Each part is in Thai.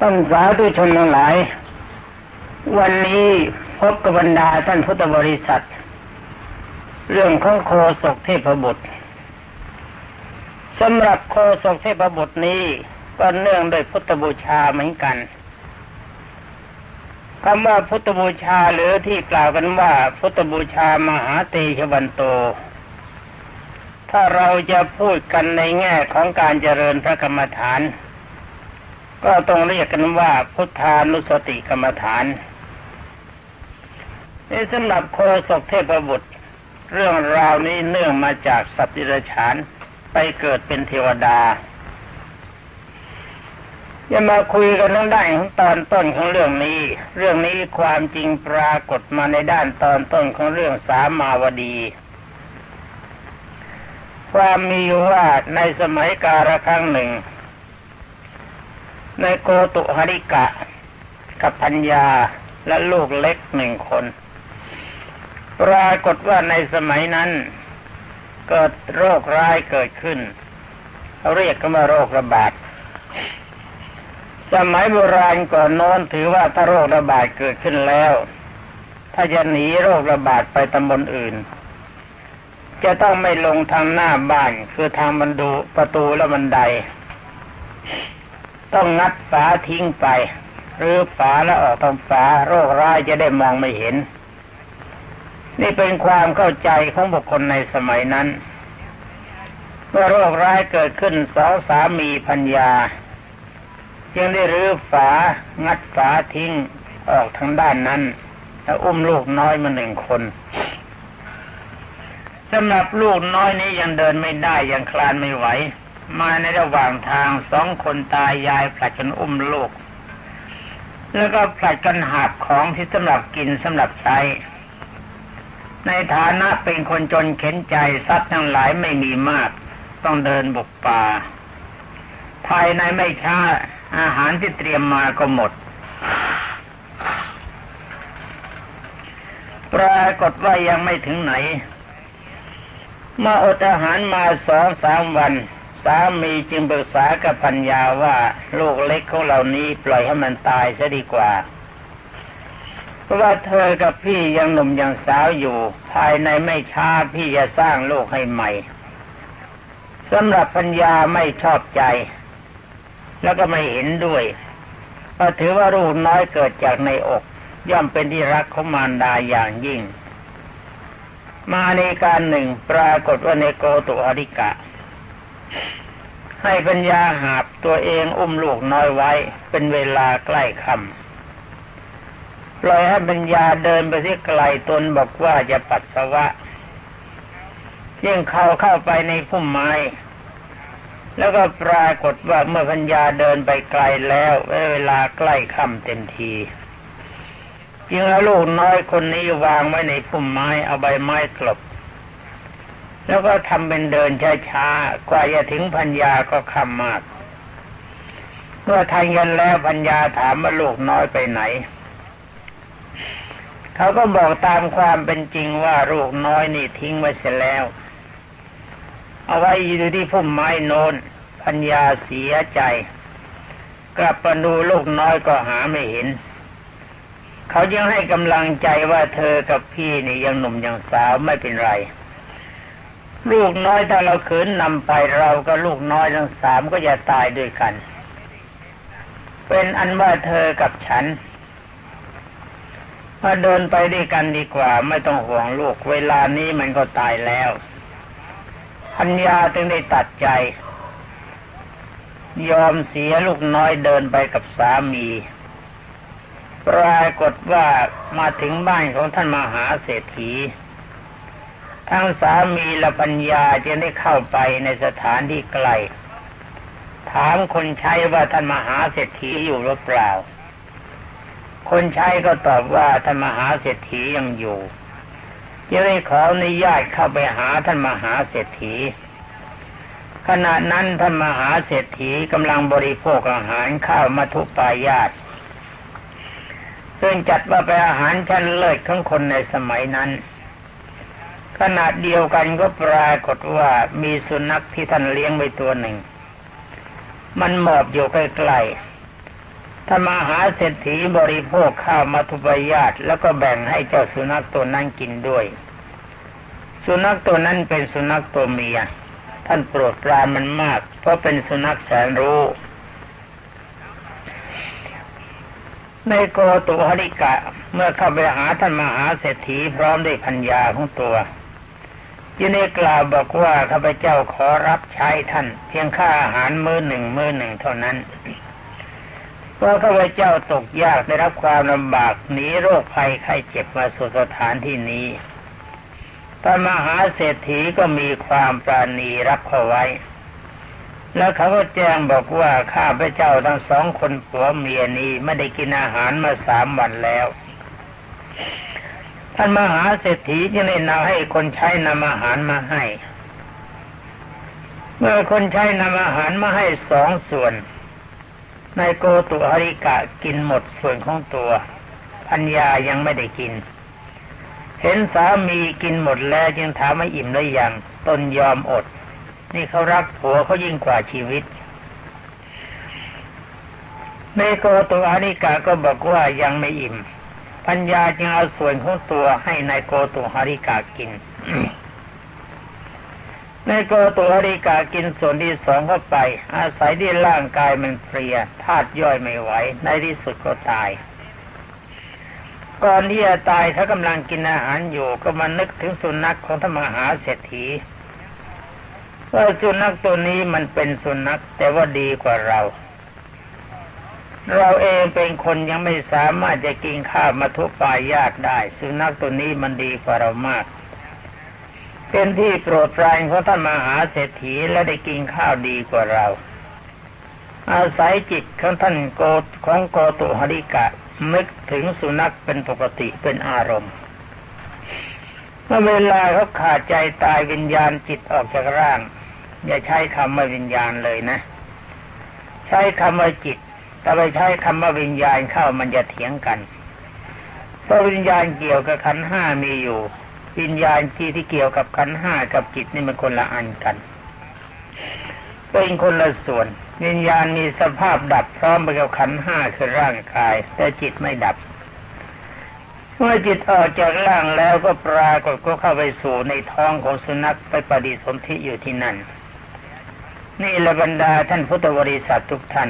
ท่านสาธุชนทั้งหลายวันนี้พบกับบรรดาท่านพุทธบริษัทเรื่องของโคศกเทพบุตรสำหรับโคศกเทพบุตรนี้ก็เนื่องโดยพุทธบูชาเหมือนกันคำว่าพุทธบูชาหรือที่กล่าวกันว่าพุทธบูชามหาเตชะวันโตถ้าเราจะพูดกันในแง่ของการเจริญพระกรรมฐานก็ต้องเรียกกันว่าพุทธานุสติกรรมฐานนี่สำหรับโคศกเทพบุตรเรื่องราวนี้เนื่องมาจากสัตว์ดิเรกชันไปเกิดเป็นเทวดาจะมาคุยกันในด้านของตอนต้นของเรื่องนี้ความจริงปรากฏมาในด้านตอนต้นของเรื่องสามาวดีความมีอยู่ว่าในสมัยกาลครั้งหนึ่งในโกตุหริกะกับพัญญาและลูกเล็กหนึ่งคนปรากฏว่าในสมัยนั้นเกิดโรคร้ายเกิดขึ้นเขาเรียกกันว่าโรคระบาดสมัยโบราณก่อนโน้นถือว่าถ้าโรคระบาดเกิดขึ้นแล้วถ้าจะหนีโรคระบาดไปตำบลอื่นจะต้องไม่ลงทางหน้าบ้านคือทางประตูและบันไดต้องงัดฝาทิ้งไปหรือฝาแล้วออกทางฝาโรคร้ายจะได้มองไม่เห็นนี่เป็นความเข้าใจของบุคคลในสมัยนั้นเมื่อโรคร้ายเกิดขึ้นสองสามีภรรยาจึงได้รื้อฝางัดฝาทิ้งออกทางด้านนั้นแล้วอุ้มลูกน้อยมาหนึ่งคนสำหรับลูกน้อยนี้ยังเดินไม่ได้ยังคลานไม่ไหวมาในระหว่างทางสองคนตายายผลัดกันอุ้มลูกแล้วก็ผลัดกันหาบของที่สำหรับกินสำหรับใช้ในฐานะเป็นคนจนเข็นใจทรัพย์ทั้งหลายไม่มีมากต้องเดินบุกป่าภายในไม่ช้าอาหารที่เตรียมมาก็หมดปรากฏว่ายังไม่ถึงไหนมาอดอาหารมา2-3 วันสามีจึงปรึกษากับภรรยาว่าลูกเล็กของเรานี้ปล่อยให้มันตายซะดีกว่าเพราะว่าเธอกับพี่ยังหนุ่มยังสาวอยู่ภายในไม่ช้าพี่จะสร้างลูกให้ใหม่สำหรับภรรยาไม่ชอบใจแล้วก็ไม่เห็นด้วยเพราะถือว่าลูกน้อยเกิดจากในอกย่อมเป็นที่รักของมารดาอย่างยิ่งมาในการหนึ่งปรากฏว่าในโกตุหริกะให้ปัญญาหาบตัวเองอุ้มลูกน้อยไว้เป็นเวลาใกล้ค่ำปล่อยให้ปัญญาเดินไปที่ไกลตนบอกว่าจะปัสสาวะยิ่งเข้าไปในพุ่มไม้แล้วก็ปรากฏว่าเมื่อปัญญาเดินไปไกลแล้วเวลาใกล้ค่ำเต็มทีจึงเอาลูกน้อยคนนี้วางไว้ในพุ่มไม้เอาใบไม้กลบแล้วก็ทำเป็นเดินช้าๆกว่าจะถึงปัญญาก็ค่ำมากเมื่อทันกันแล้วปัญญาถามว่าลูกน้อยไปไหนเขาก็บอกตามความเป็นจริงว่าลูกน้อยนี่ทิ้งไว้เสียแล้วเอาไว้อยู่ที่พุ่มไม้โน้นปัญญาเสียใจกลับมาดูลูกน้อยก็หาไม่เห็นเขายังให้กำลังใจว่าเธอกับพี่นี่ยังหนุ่มยังสาวไม่เป็นไรลูกน้อยถ้าเราขืนนำไปเราก็ลูกน้อยทั้งสามก็จะตายด้วยกันเป็นอันว่าเธอกับฉันมาเดินไปด้วยกันดีกว่าไม่ต้องห่วงลูกเวลานี้มันก็ตายแล้วปัญญาจึงได้ตัดใจยอมเสียลูกน้อยเดินไปกับสามีปรากฏว่ามาถึงบ้านของท่านมหาเศรษฐีทั้งสามีและปัญญาจึงได้เข้าไปในสถานที่ไกลถามคนใช้ว่าท่านมหาเศรษฐีอยู่หรือเปล่าคนใช้ก็ตอบว่าท่านมหาเศรษฐียังอยู่จึงได้ขออนุญาตเข้าไปหาท่านมหาเศรษฐีขณะนั้นท่านมหาเศรษฐีกำลังบริโภคอาหารข้าวมัทุปายาตซึ่งจัดว่าเป็นอาหารชั้นเลิศของคนในสมัยนั้นขณะเดียวกันก็ปรากฏว่ามีสุนัขที่ท่านเลี้ยงไว้ตัวหนึ่งมันหมอบอยู่ใกล้ๆ ถ้ามหาเศรษฐีบริโภคข้าวมัทุปายาตแล้วก็แบ่งให้เจ้าสุนัขตัวนั้นกินด้วยสุนัขตัวนั้นเป็นสุนัขตัวเมียท่านโปรดปรานมันมากเพราะเป็นสุนัขแสนรู้ในโกตุหริกะเมื่อเข้าไปหาท่านมหาเศรษฐีพร้อมด้วยภรรยาของตัวจึงได้กล่าวบอกว่าข้าพเจ้าขอรับใช้ท่านเพียงค่าอาหารมื้อหนึ่งเท่านั้นเพราะข้าพเจ้าตกยากได้รับความลำบากหนีโรคภัยไข้เจ็บมาสู่สถานที่นี้ท่านมหาเศรษฐีก็มีความปราณีรับเขาไว้แล้วเขาก็แจ้งบอกว่าข้าพเจ้าทั้งสองคนผัวเมียนี้ไม่ได้กินอาหารมา3 วันแล้วท่านมหาเศรษฐีจึงได้นำให้คนใช้นำอาหารมาให้เมื่อคนใช้นำอาหารมาให้2 ส่วนนายโกตุหริกะกินหมดส่วนของตัวภรรยายังไม่ได้กินเห็นสามีกินหมดแล้วจึงถามว่าอิ่มหรือยังตนยอมอดนี่เขารักผัวเขายิ่งกว่าชีวิตนายโกตุหริกะก็บอกว่ายังไม่อิ่มภรรยาจึงเอาส่วนของตัวให้นายโกตุหริกะกิน นายโกตุหริกะกินส่วนที่2เข้าไปอาศัยที่ร่างกายมันเพลียธาตุย่อยไม่ไหวในที่สุดก็ตายก่อนที่จะตายเขากำลังกินอาหารอยู่ก็มานึกถึงสุนัขของท่านมหาเศรษฐีว่าสุนัขตัวนี้มันเป็นสุนัขแต่ว่าดีกว่าเราเองเป็นคนยังไม่สามารถจะกินข้าวมัทุปายาตได้สุนัขตัวนี้มันดีกว่าเรามากเป็นที่โปรดปรานของท่านมหาเศรษฐีและได้กินข้าวดีกว่าเราอาศัยจิตของท่านโกตุหริกะนึกถึงสุนัขเป็นปกติเป็นอารมณ์เมื่อเวลาเขาขาดใจตายวิญญาณจิตออกจากร่างอย่าใช้คำว่าวิญญาณเลยนะใช้คำว่าจิตถ้าไปใช้คำว่าวิญญาณเข้ามันจะเถียงกันเพราะวิญญาณเกี่ยวกับขันธ์5มีอยู่วิญญาณที่เกี่ยวกับขันธ์5กับจิตนี่มันคนละอันกันเป็นคนละส่วนวิญญาณมีสภาพดับพร้อมไปกับขันธ์5คือร่างกายแต่จิตไม่ดับเมื่อจิตออกจากร่างแล้วก็ปรากฏก็เข้าไปสู่ในท้องของสุนัขไปปฏิสนธิอยู่ที่นั่นนี่แหละบรรดาท่านพุทธบริษัททุกท่าน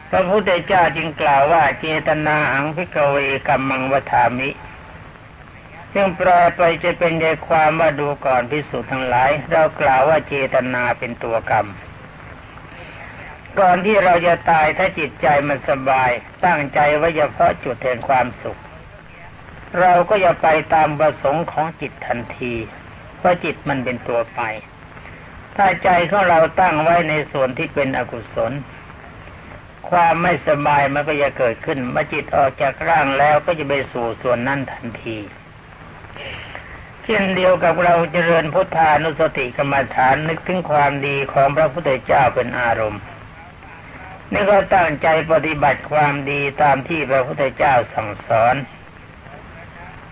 พระพุทธเจ้าจึงกล่าวว่าเจตนาหังภิกขเวกัมมังวฏามิซึ่งแปลไปจะเป็นใจความว่าดูก่อนภิกษุทั้งหลายเรากล่าวว่าเจตนาเป็นตัวกรรมก่อนที่เราจะตายถ้าจิตใจมันสบายตั้งใจไว้เฉพาะจุดแห่งความสุขเราก็จะไปตามประสงค์ของจิตทันทีเพราะจิตมันเป็นตัวไปถ้าใจของเราตั้งไว้ในส่วนที่เป็นอกุศลความไม่สบายมันก็จะเกิดขึ้นเมื่อจิตออกจากร่างแล้วก็จะไปสู่ส่วนนั้นทันทีเช่นเดียวกับเราเจริญพุทธานุสติกรรมฐานนึกถึงความดีของพระพุทธเจ้าเป็นอารมณ์นี่ก็ตั้งใจปฏิบัติความดีตามที่พระพุทธเจ้าสั่งสอน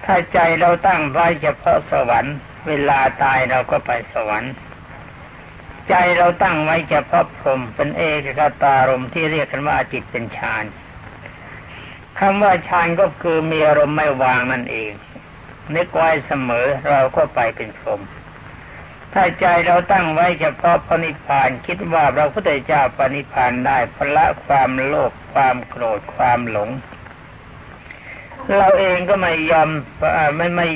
ถ้าใจเราตั้งไว้เฉพาะสวรรค์เวลาตายเราก็ไปสวรรค์ใจเราตั้งไว้เฉพาะพรหมเป็นเอกคตารมณ์ที่เรียกกันว่าจิตเป็นฌานคำว่าฌานก็คือมีอารมณ์ไม่วางนั่นเองนึกไว้เสมอเราก็ไปเป็นพรหมถ้าใจเราตั้งไว้เฉพาะพระนิพพานคิดว่าพระพุทธเจ้าปณิพพานได้ละความโลภความโกรธความหลงเราเองก็ไม่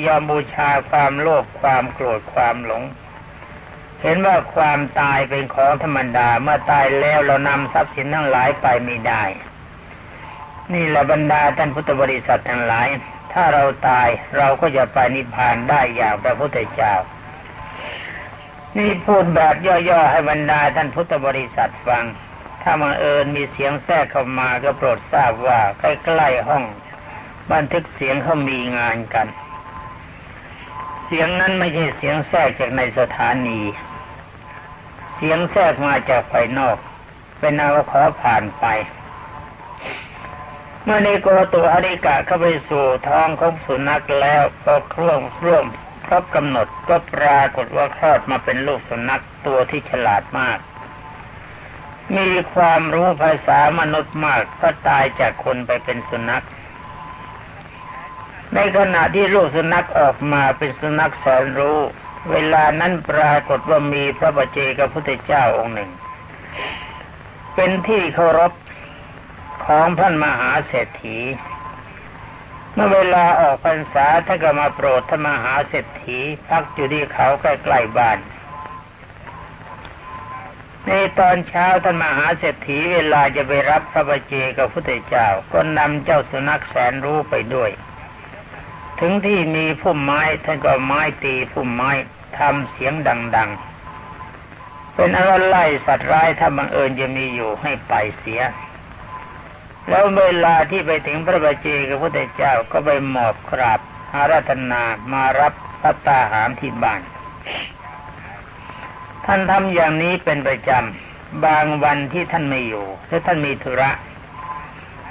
ยอมบูชาความโลภความโกรธความหลงเห็นว่าความตายเป็นของธรรมดาเมื่อตายแล้วเรานำทรัพย์สินทั้งหลายไปไม่ได้นี่แหละบรรดาท่านพุทธบริษัททั้งหลายถ้าเราตายเราก็จะไปนิพพานได้อย่างพระพุทธเจ้านี่พูดแบบย่อๆให้บรรดาท่านพุทธบริษัทฟังถ้าบังเอิญมีเสียงแทรกเข้ามาก็โปรดทราบว่าใกล้ๆห้องบันทึกเสียงเขามีงานกันเสียงนั้นไม่ใช่เสียงแทรกจากในสถานีเสียงแทรกมาจากภายนอกเป็นเอาขอผ่านไปเมื่อในโกตุหริกะเข้าไปสู่ท้องของสุนัขแล้วพอร่วมครบกำหนดก็ปรากฏว่าคลอดมาเป็นลูกสุนัขตัวที่ฉลาดมาก มีความรู้ภาษามนุษย์มากก็ตายจากคนไปเป็นสุนัขในขณะที่ลูกสุนัขออกมาเป็นสุนัขแสนรู้เวลานั้นปรากฏว่ามีพระปัจเจกพุทธเจ้าองค์หนึ่งเป็นที่เคารพของท่านมหาเศรษฐีเมื่อเวลาออกพรรษาท่านก็มาโปรดท่านมหาเศรษฐีพักอยู่ที่เขาใกล้ๆบ้านในตอนเช้าท่านมหาเศรษฐีเวลาจะไปรับพระปัจเจกพุทธเจ้าก็นำเจ้าสุนัขแสนรู้ไปด้วยถึงที่มีพุ่มไม้ท่านก็ไม้ตีพุ่มไม้ทำเสียงดังๆเป็นอะไรไล่สัตว์ร้ายถ้าบังเอิญจะมีอยู่ให้ไปเสียแล้วเวลาที่ไปถึงพระปัจเจกพุทธเจ้าก็ไปหมอบกราบอาราธนามารับภัตตาหารที่บ้านท่านทำอย่างนี้เป็นประจำบางวันที่ท่านไม่อยู่ถ้าท่านมีธุระ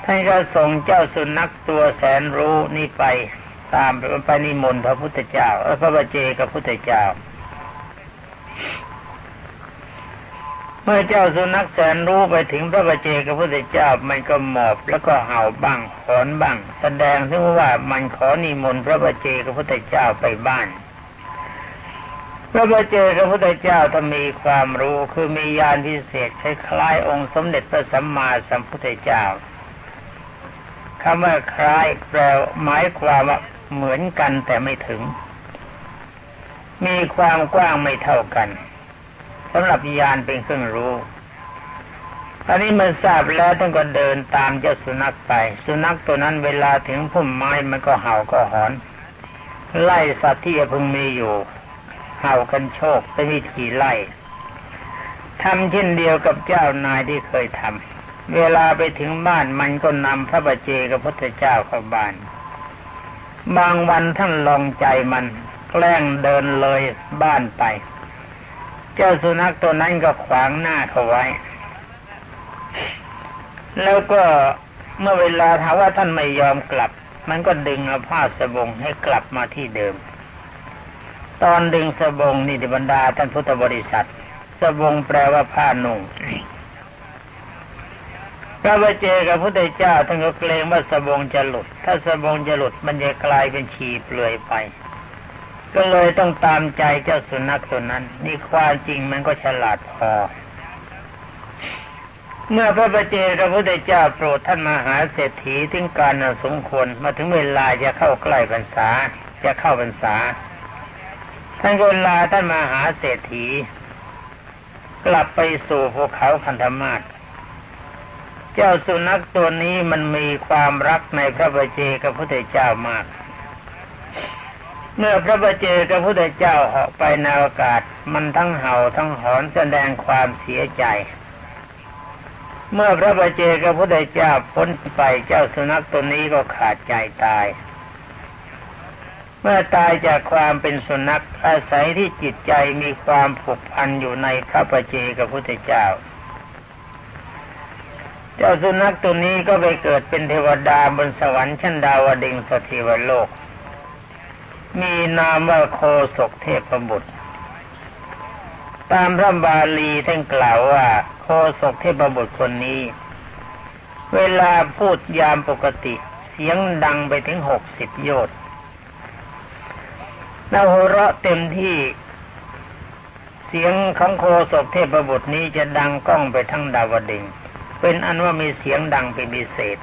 ท่านก็ส่งเจ้าสุนัขตัวแสนรู้นี่ไปตามไปนิมนต์พระพุทธเจ้าพระปัจเจกพุทธเจ้าเมื่อเจ้าสุนัขแสนรู้ไปถึงพระปัจเจกพุทธเจ้ามันก็หมอบแล้วก็เห่าบ้างหอนบ้างแสดงถึงว่ามันขอนิมนต์พระปัจเจกพุทธเจ้าไปบ้านพระปัจเจกพุทธเจ้าถ้ามีความรู้คือมีญาณพิเศษคล้ายๆองค์สมเด็จพระสัมมาสัมพุทธเจ้าคำว่าคล้ายแปลหมายความว่าเหมือนกันแต่ไม่ถึงมีความกว้างไม่เท่ากันสำหรับญาณเป็นเครื่องรู้ตอนนี้มันทราบแล้วท่านก็เดินตามเจ้าสุนัขไปสุนัขตัวนั้นเวลาถึงพุ่มไม้มันก็เห่าก็หอนไล่สัตว์ที่พึงมีอยู่เห่ากันโชคเป็นวิธีไล่ทำเช่นเดียวกับเจ้านายที่เคยทำเวลาไปถึงบ้านมันก็นำพระปัจเจกพุทธเจ้าเข้าบ้านบางวันท่านลองใจมันแกล้งเดินเลยบ้านไปเจ้าสุนัขตัวนั้นก็ขวางหน้าเขาไว้แล้วก็เมื่อเวลาถามว่าท่านไม่ยอมกลับมันก็ดึงเอาผ้าสบงให้กลับมาที่เดิมตอนดึงสบงนี่บรรดาท่านพุทธบริษัทสบงแปลว่าผ้านุ่งพระปัจเจกพุทธเจ้าท่านก็เกรงว่าสบงจะหลุดถ้าสบงจะหลุดมันจะกลายเป็นฉี่เปลือยไปก็เลยต้องตามใจเจ้าสุนัขตัวนั้นนี่ความจริงมันก็ฉลาดพอเมื่อพระปัจเจกพุทธเจ้าโปรดท่านมหาเศรษฐีถึงการสมควรมาถึงเวลาจะเข้าใกล้พรรษาจะเข้าพรรษาท่านก็ลาท่านมหาเศรษฐีกลับไปสู่ภูเขาคันธมาศเจ้าสุนัขตัวนี้มันมีความรักในพระปัจเจกพุทธเจ้ามากเมื่อพระปัจเจกพุทธเจ้าเหาะไปในอากาศมันทั้งเห่าทั้งหอนแสดงความเสียใจเมื่อพระปัจเจกพุทธเจ้าพ้นไปเจ้าสุนัขตัวนี้ก็ขาดใจตายเมื่อตายจากความเป็นสุนัขอาศัยที่จิตใจมีความผูกพันอยู่ในพระปัจเจกพุทธเจ้าเจ้าสุนัขตัวนี้ก็ไปเกิดเป็นเทวดาบนสวรรค์ชั้นดาวดึงสถิวโลกมีนามว่าโคศกเทพบุตรตามพระบาลีท่านกล่าวว่าโคศกเทพบุตรคนนี้เวลาพูดยามปกติเสียงดังไปถึง60 โยชน์แล้วหัวเราะเต็มที่เสียงของโคศกเทพบุตรนี้จะดังก้องไปทั้งดาวดึงส์เป็นอันว่ามีเสียงดังเป็นพิเศษ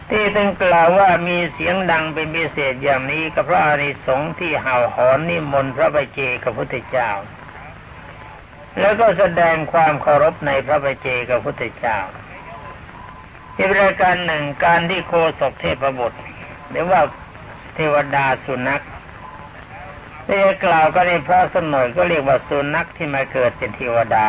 ที่ท่านกล่าวว่ามีเสียงดังเป็นพิเศษอย่างนี้ก็เพราะอานิสงส์ที่เห่าหอนนิมนต์พระปัจเจกพุทธเจ้าแล้วก็แสดงความเคารพในพระปัจเจกพุทธเจ้าอีกประการหนึ่งการที่โคศกเทพบุตรหรือว่าเทวดาสุนัขได้กล่าวกันในพระสมณก็เรียกว่าสุนัขที่มาเกิดเป็นเทวดา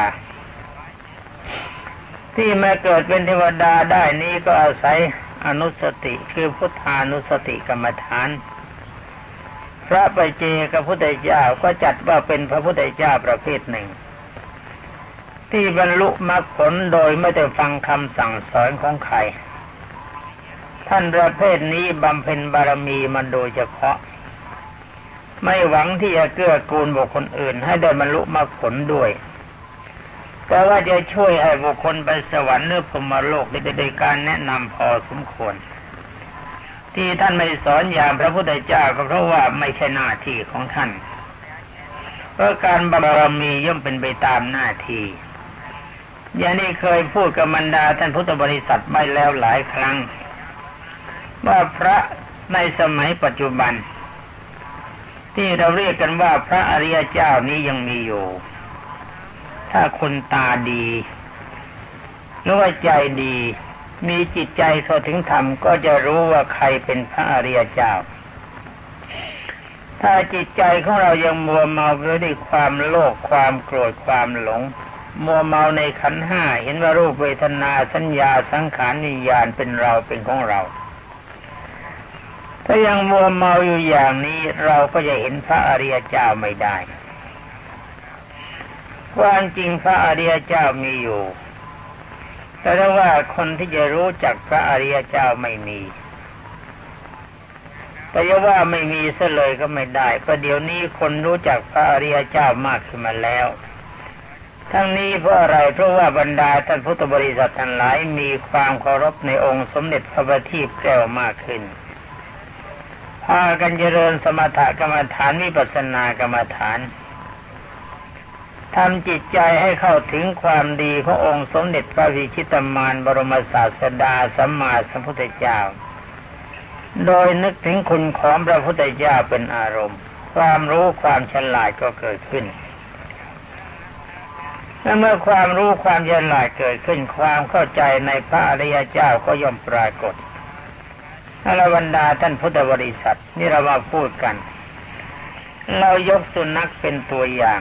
ที่มาเกิดเป็นเทวดาได้นี้ก็อาศัยอนุสติคือพุทธานุสติกรรมฐานพระปัจเจกพุทธเจ้าก็จัดว่าเป็นพระพุทธเจ้าประเภทหนึ่งที่บรรลุมรรคผลโดยไม่ได้ฟังคำสั่งสอนของใครท่านประเภทนี้บำเพ็ญบารมีมาโดยเฉพาะไม่หวังที่จะเกื้อกูลบุคคลอื่นให้ได้บรรลุมรรคผลด้วย แต่ว่าจะช่วยให้บุคคลไปสวรรค์หรือพรหมโลกโดยการแนะนำพอสมควรที่ท่านไม่สอนอย่างพระพุทธเจ้าก็เพราะว่าไม่ใช่หน้าที่ของท่านเพราะการบารมีย่อมเป็นไปตามหน้าที่อย่างนี้เคยพูดกับบรรดาท่านพุทธบริษัทไปแล้วหลายครั้งว่าพระในสมัยปัจจุบันที่เราเรียกกันว่าพระอริยเจ้านี้ยังมีอยู่ถ้าคนตาดีหรือว่าใจดีมีจิตใจเข้าถึงธรรมก็จะรู้ว่าใครเป็นพระอริยเจ้าถ้าจิตใจของเรายังมัวเมาไปด้วยความโลภความโกรธความหลงมัวเมาในขันธ์ห้าเห็นว่ารูปเวทนาสัญญาสังขารวิญญาณเป็นเราเป็นของเราถ้ายังมัวเมาอยู่อย่างนี้เราก็จะเห็นพระอริยเจ้าไม่ได้ความจริงพระอริยเจ้ามีอยู่แต่ว่าคนที่จะรู้จักพระอริยเจ้าไม่มีแต่จะว่าไม่มีซะเลยก็ไม่ได้เพราะเดี๋ยวนี้คนรู้จักพระอริยเจ้ามากขึ้นมาแล้วทั้งนี้เพราะอะไรเพราะว่าบรรดาท่านพุทธบริษัททั้งหลายมีความเคารพในองค์สมเด็จพระบัณฑิตแก้วมากขึ้นพากันเจริญสมถกรรมฐานวิปัสสนากรรมฐานทำจิตใจให้เข้าถึงความดีขององค์สมเด็จพระวิชิตมารบรมศาสดาสัมมาสัมพุทธเจ้าโดยนึกถึงคุณของพระพุทธเจ้าเป็นอารมณ์ความรู้ความฉลาดก็เกิดขึ้นและเมื่อความรู้ความฉลาดเกิดขึ้นความเข้าใจในพระอริยเจ้าก็ย่อมปรากฏอรบรรดาท่านพุทธบริษัทนี่เรามาพูดกันเรายกสุนัขเป็นตัวอย่าง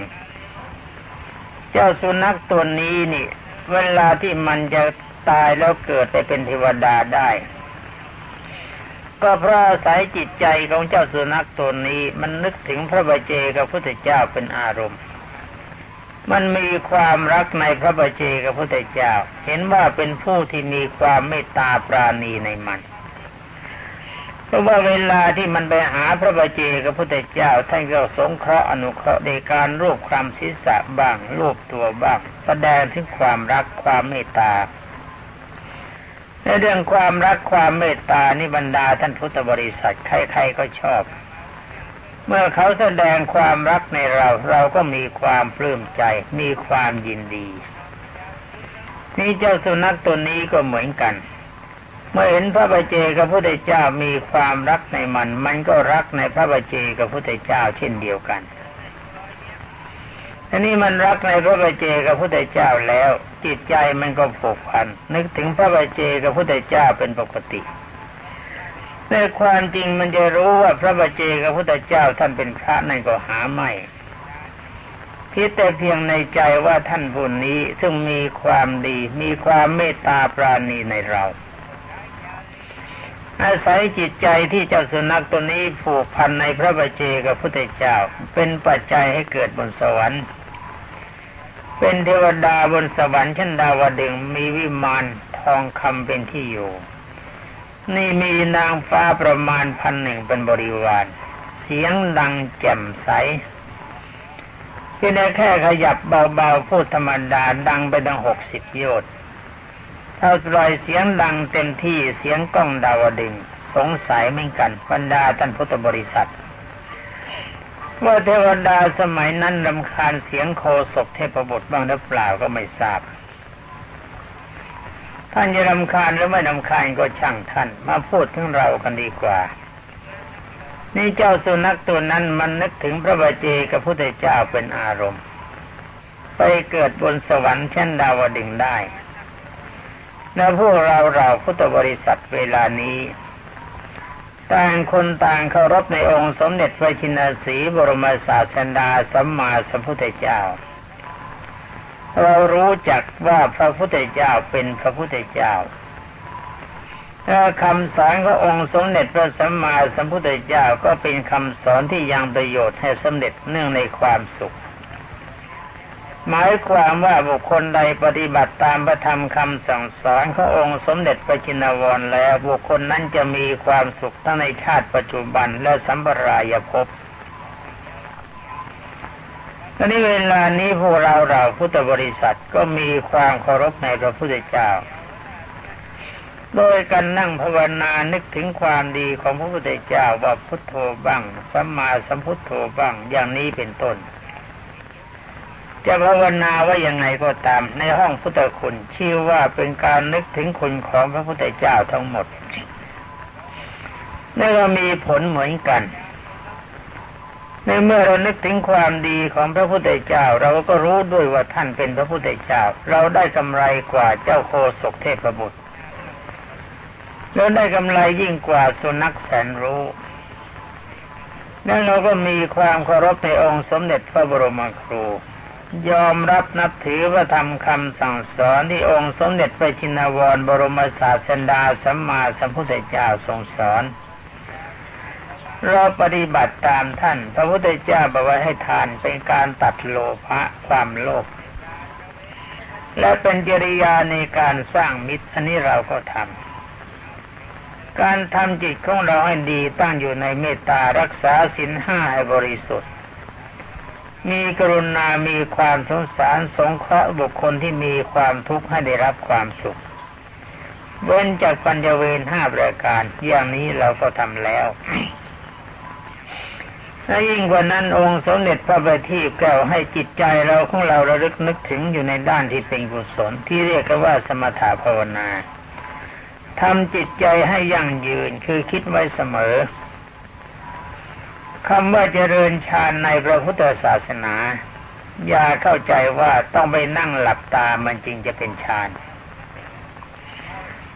เจ้าสุนัขตัวนี้นี่เวลาที่มันจะตายแล้วเกิดไปเป็นเทวดาได้ก็เพราะอาศัยจิตใจของเจ้าสุนัขตัวนี้มันนึกถึงพระบัจเจกพระพุทธเจ้าเป็นอารมณ์มันมีความรักในพระบัจเจกพระพุทธเจ้าเห็นว่าเป็นผู้ที่มีความเมตตาปราณีในมันเพราะว่าเวลาที่มันไปหาพระบัจเจกพระพุทธเจ้าท่านก็สงเคราะห์อนุเคราะห์ในการรูปคลำศีรษะบ้างรูปตัวบ้างแสดงถึงความรักความเมตตาในเรื่องความรักความเมตตานี่บรรดาท่านพุทธบริษัทใครๆก็ชอบเมื่อเขาแสดงความรักในเราก็มีความปลื้มใจมีความยินดีนี่เจ้าสุนัขตัวนี้ก็เหมือนกันเมื่อเห็นพระบัจเจกพระพุทธเจ้ามีความรักในมันก็รักในพระบัจเจกพระพุทธเจ้าเช่นเดียวกันอันนี้มันรักในพระบัจเจกพระพุทธเจ้าแล้วจิตใจมันก็ผูกพันนึกถึงพระบัจเจกพระพุทธเจ้าเป็นปกติแต่ความจริงมันจะรู้ว่าพระบัจเจกพระพุทธเจ้าท่านเป็นพระนั่นก็หาไม่คิดแต่เพียงในใจว่าท่านผู้นี้ซึ่งมีความดีมีความเมตตาปราณีในเราอาศัยจิตใจที่เจ้าสุนัขตัวนี้ผูกพันในพระบัจเจกพระพุทธเจ้าเป็นปัจจัยให้เกิดบนสวรรค์เป็นเทวดาบนสวรรค์ชั้นดาวดึงส์มีวิมานทองคำเป็นที่อยู่นี่มีนางฟ้าประมาณ1,000เป็นบริวารเสียงดังแจ่มใสที่ได้แค่ขยับเบาๆพูดธรรมดาดังไปตั้ง60 โยชน์ถ้าปล่อยเสียงดังเต็มที่เสียงก้องดาวดึงส์สงสัยเหมือนกันบรรดาท่านพุทธบริษัทว่าเทวดาสมัยนั้นรำคาญเสียงโคศกเทพบุตรบ้างหรือเปล่าก็ไม่ทราบท่านจะรำคาญหรือไม่รำคาญก็ช่างท่านมาพูดถึงเรากันดีกว่านี่เจ้าสุนัขตัวนั้นมันนึกถึงพระบัจเจกพระพุทธเจ้าเป็นอารมณ์ไปเกิดบนสวรรค์ชั้นดาวดึงส์ได้และพวกเราพุทธบริษัทเวลานี้ต่างคนต่างเคารพในองค์สมเด็จพระชินสีห์บรมศาสดาสัมมาสัมพุทธเจ้าเรารู้จักว่าพระพุทธเจ้าเป็นพระพุทธเจ้าและคำสอนขององค์สมเด็จพระสัมมาสัมพุทธเจ้าก็เป็นคำสอนที่ยังประโยชน์ให้สำเร็จเนื่องในความสุขหมายความว่าบุคคลใดปฏิบัติตามพระธรรมคำสั่งสอนขององค์สมเด็จพระจินวรแล้วบุคคลนั้นจะมีความสุขทั้งในชาติปัจจุบันและสัมปรายภพ ตอนนี้เวลานี้พวกเราพุทธบริษัทก็มีความเคารพในพระพุทธเจ้าโดยการนั่งภาวนานึกถึงความดีของพระพุทธเจ้าว่าพุทโธบ้างสัมมาสัมพุทโธบ้างอย่างนี้เป็นต้นจะภาวนาว่ายังไงก็ตามในห้องพุทธคุณชื่อว่าเป็นการนึกถึงคุณของพระพุทธเจ้าทั้งหมดนี่ก็มีผลเหมือนกันในเมื่อเรานึกถึงความดีของพระพุทธเจ้าเราก็รู้ด้วยว่าท่านเป็นพระพุทธเจ้าเราได้กำไรกว่าเจ้าโคศกเทพบุตรเราได้กำไรยิ่งกว่าสุนัขแสนรู้แล้วเราก็มีความเคารพในองค์สมเด็จพระบรมครูยอมรับนับถือว่าทำคำสั่งสอนที่องค์สมเด็จพระชินวรบรมศาสดาสัมมาสัมพุทธเจ้าทรงสอนเราปฏิบัติตามท่านพระพุทธเจ้าบอกว่าให้ทานเป็นการตัดโลภะความโลภและเป็นกิริยาในการสร้างมิตรอันนี้เราก็ทำการทำจิตของเราให้ดีตั้งอยู่ในเมตตารักษาศีลห้าให้บริสุทธิ์มีกรุณามีความสงสารสงเคราะห์บุคคลที่มีความทุกข์ให้ได้รับความสุขเว้นจากปัญญเวรห้าประการอย่างนี้เราก็ทำแล้วและยิ่งกว่านั้นองค์สมเด็จพระบัณฑิตแก้วให้จิตใจเราของเราระลึกนึกถึงอยู่ในด้านที่เป็นกุศลที่เรียกกันว่าสมถะภาวนาทำจิตใจให้ยั่งยืนคือคิดไว้เสมอคำว่าเจริญฌานในพระพุทธศาสนาอย่าเข้าใจว่าต้องไปนั่งหลับตามันจริงจะเป็นฌาน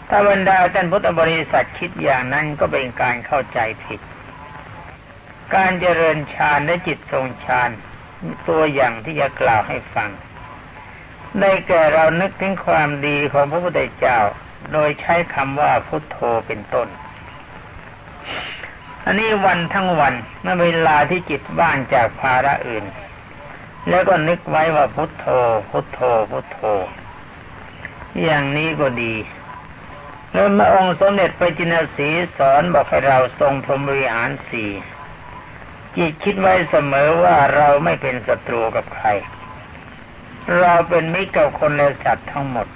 ถ้าบรรดาท่านพุทธบริษัทคิดอย่างนั้นก็เป็นการเข้าใจผิดการเจริญฌานและจิตทรงฌานตัวอย่างที่จะกล่าวให้ฟังได้แก่เรานึกถึงความดีของพระพุทธเจ้าโดยใช้คำว่าพุทโธเป็นต้นอันนี้วันทั้งวันเมื่อเวลาที่จิตว่างจากภาระอื่นแล้วก็นึกไว้ว่าพุทโธพุทโธพุทโธอย่างนี้ก็ดีแล้วพระองค์สมเด็จพระจินสีสอนบอกให้เราทรงพรหมวิหารสี่จิตคิดไว้เสมอว่าเราไม่เป็นศัตรูกับใครเราเป็นมิตรกับคนและสัตว์ทั้งหมด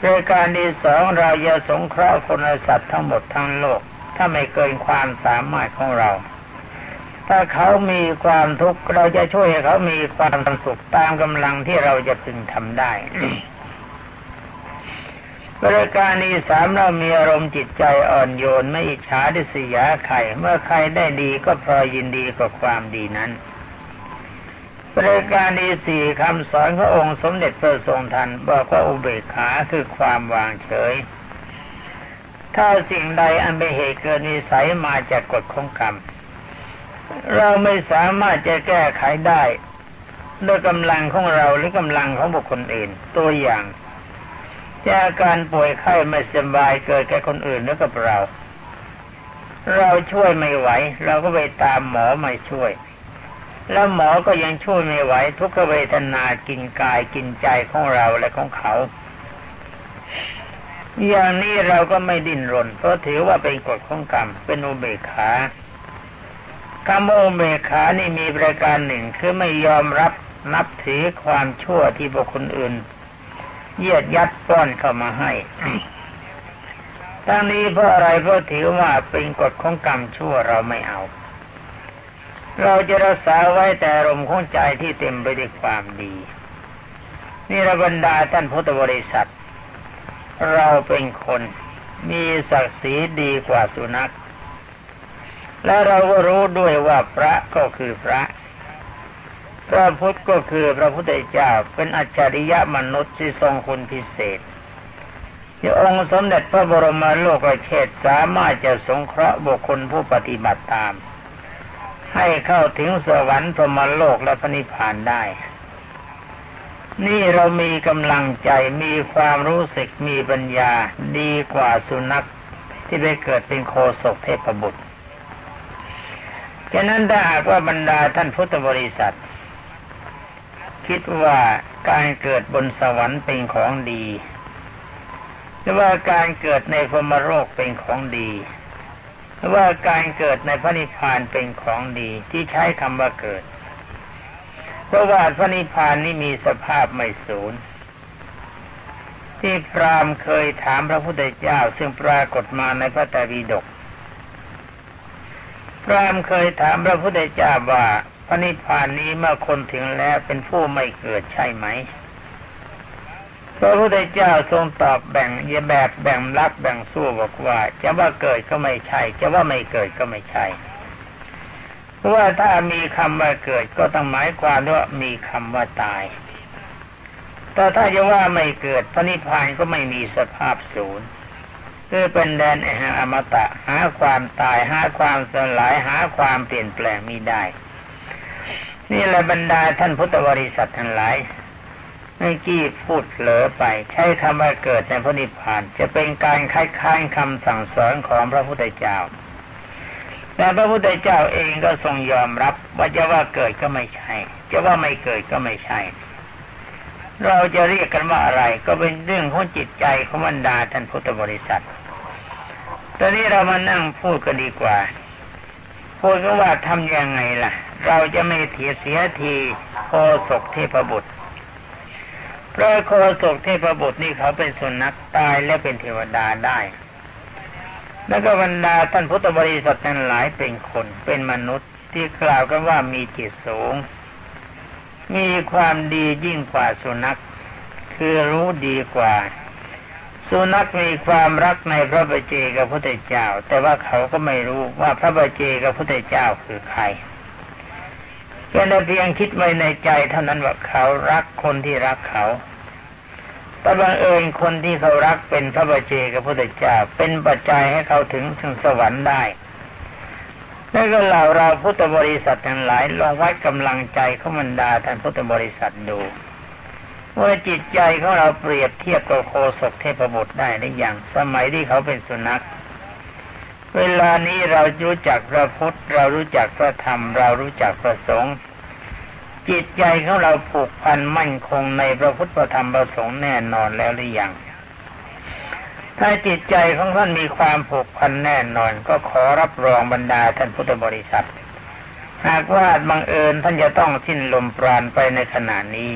โดยการที่สองเราจะสงเคราะห์คนและสัตว์ทั้งหมดทั้งโลกถ้าไม่เกินความสามารถของเราถ้าเขามีความทุกข์เราจะช่วยให้เขามีความสุขตามกำลังที่เราจะพึงทำได้ บริการที่สามเรามีอารมณ์จิตใจอ่อนโยนไม่อิจฉาริษยาใครเมื่อใครได้ดีก็พลอยยินดีกับความดีนั้นบริการที่สี่คำสอนขององค์สมเด็จพระทรงทันบอกว่าอุเบกขาคือความวางเฉยถ้าสิ่งใดอันเป็นเหตุเกิดนิสัยมาจากกฎของกรรมเราไม่สามารถจะแก้ไขได้ด้วยกำลังของเราหรือกำลังของบุคคลอื่นตัวอย่างจากการป่วยไข้ไม่สบายเกิดแก่คนอื่นหรือกับเราช่วยไม่ไหวเราก็ไปตามหมอมาช่วยแล้วหมอก็ยังช่วยไม่ไหวทุกขเวทนากินกายกินใจของเราและของเขาอย่างนี้เราก็ไม่ดิ้นรนเพราะถือว่าเป็นกฎของกรรมเป็นอุเบกขาคำว่าอุเบกขานี่มีประการหนึ่งคือไม่ยอมรับนับถือความชั่วที่บุคคลอื่นเยียดยัดป้อนเข้ามาให้ ทั้งนี้เพราะอะไรเพราะถือว่าเป็นกฎของกรรมชั่วเราไม่เอาเราจะรักษาไว้แต่อารมณ์ของใจที่เต็มไปด้วยความดีนี่ระบรรดาท่านพุทธบริษัทเราเป็นคนมีศักดิ์ศรีดีกว่าสุนัขและเราก็รู้ด้วยว่าพระก็คือพระพุทธก็คือพระพุทธเจ้าเป็นอัจฉริยะมนุษย์ที่ทรงคุณพิเศษที่องค์สมเด็จพระบรมโลกเชษฐ์สามารถจะสงเคราะห์บุคคลผู้ปฏิบัติตามให้เข้าถึงสวรรค์พรหมโลกและพระนิพพานได้นี่เรามีกำลังใจมีความรู้สึกมีปัญญาดีกว่าสุนัขที่ได้เกิดเป็นโคศกเทพบุตรฉะนั้นถ้าหากว่าบรรดาท่านพุทธบริษัทคิดว่าการเกิดบนสวรรค์เป็นของดีหรือว่าการเกิดในพรหมโลกเป็นของดีหรือว่าการเกิดในพระนิพพานเป็นของดีที่ใช้คำว่าเกิด ราะว่าพระนิพพานนี้มีสภาพไม่สูญที่พราหมณ์เคยถามพระพุทธเจ้าซึ่งปรากฏมาในพระไตรปิฎกพราหมณ์เคยถามพระพุทธเจ้าว่าพระนิพพานนี้เมื่อคนถึงแล้วเป็นผู้ไม่เกิดใช่ไหมพระพุทธเจ้าทรงตอบแบ่งรับแบ่งสู้บอกว่าจะว่าเกิดก็ไม่ใช่จะว่าไม่เกิดก็ไม่ใช่เพราะว่าถ้ามีคำว่าเกิดก็ต้องหมายความว่ามีคำว่าตายแต่ถ้าจะว่าไม่เกิดพระนิพพานก็ไม่มีสภาพศูนย์คือเป็นแดนแห่งอมตะหาความตายหาความสลายหาความเปลี่ยนแปลงมิได้นี่แหละบรรดาท่านพุทธบริษัททั้งหลายเมื่อกี้พูดเหลอไปใช้คำว่าเกิดในพระนิพพานจะเป็นการคัดค้านคำสั่งสอนของพระพุทธเจ้าแต่พระพุทธเจ้าเองก็ทรงยอมรับว่าจะว่าเกิดก็ไม่ใช่จะว่าไม่เกิดก็ไม่ใช่เราจะเรียกกันว่าอะไรก็เป็นเรื่องของจิตใจของบรรดาท่านพุทธบริษัทตอนนี้เรามานั่งพูดกันดีกว่าพูดกันว่าทำยังไงล่ะเราจะไม่เสียทีโคศกเทพบุตรพระโคศกเทพบุตรนี่เขาเป็นสุนัขตายและเป็นเทวดาได้แล้วก็บรรดาท่านพุทธบริษัททั้งหลายเป็นคนเป็นมนุษย์ที่กล่าวกันว่ามีจิตสูงมีความดียิ่งกว่าสุนัขคือรู้ดีกว่าสุนัขมีความรักในพระบัจเจกพุทธเจ้าแต่ว่าเขาก็ไม่รู้ว่าพระบัจเจกพุทธเจ้าคือใครเป็นแต่เพียงคิดไว้ในใจเท่านั้นว่าเขารักคนที่รักเขาแต่บังเอิญคนที่เขารักเป็นพระบัจเจกพุทธเจ้าเป็นปัจจัยให้เขาถึงสวรรค์ได้แล้วก็เราพุทธบริษัททั้งหลายลองวัดกำลังใจของบรรดาท่านพุทธบริษัทดูว่าจิตใจของเราเปรียบเทียบกับโคศกเทพบุตรได้หรือยังสมัยที่เขาเป็นสุนัขเวลานี้เรารู้จักพระพุทธเรารู้จักพระธรรมเรารู้จักพระสงฆ์จิตใจของเราผูกพันมั่นคงในพระพุทธพระธรรมพระสงฆ์แน่นอนแล้วหรือยังถ้าจิตใจของท่านมีความผูกพันแน่นอนก็ขอรับรองบรรดาท่านพุทธบริษัทหากว่าบังเอิญท่านจะต้องสิ้นลมปราณไปในขณะนี้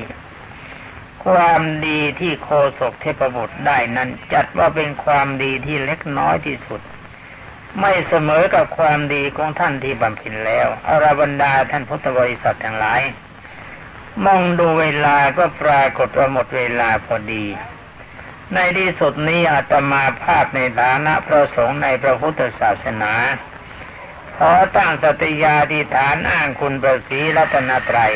ความดีที่โคศกเทพบุตรได้นั้นจัดว่าเป็นความดีที่เล็กน้อยที่สุดไม่เสมอกับความดีของท่านที่บำเพ็ญแล้วอรบรรดาท่านพุทธบริษัททั้งหลายมองดูเวลาก็ปรากฏว่าหมดเวลาพอดีในที่สุดนี้อาตมาภาพในฐานะพระสงฆ์ในพระพุทธศาสนาขอตั้งสัตยาธิษฐานอ้างคุณพระศรีรัตนตรัย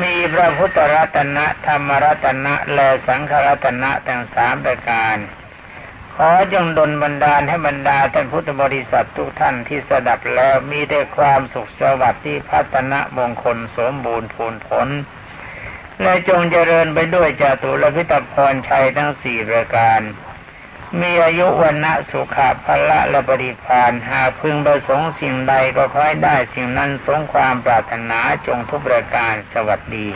มีพระพุทธรัตนะธรรมรัตนะและสังฆรัตนะทั้งสามประการขอจงดลบันดาลให้บรรดาท่านพุทธบริษัททุกท่านที่สดับแล้วมีแต่ความสุขสวัสดิ์ที่พัฒนมงคลสมบูรณ์พูนผลและจงเจริญไปด้วยจตุรพิตรพรชัยทั้งสี่ประการมีอายุวันนะสุขะพละและปฏิภาณหากพึงประสงค์สิ่งใดก็ขอให้ได้สิ่งนั้นสมความปรารถนาจงทุกประการสวัสดี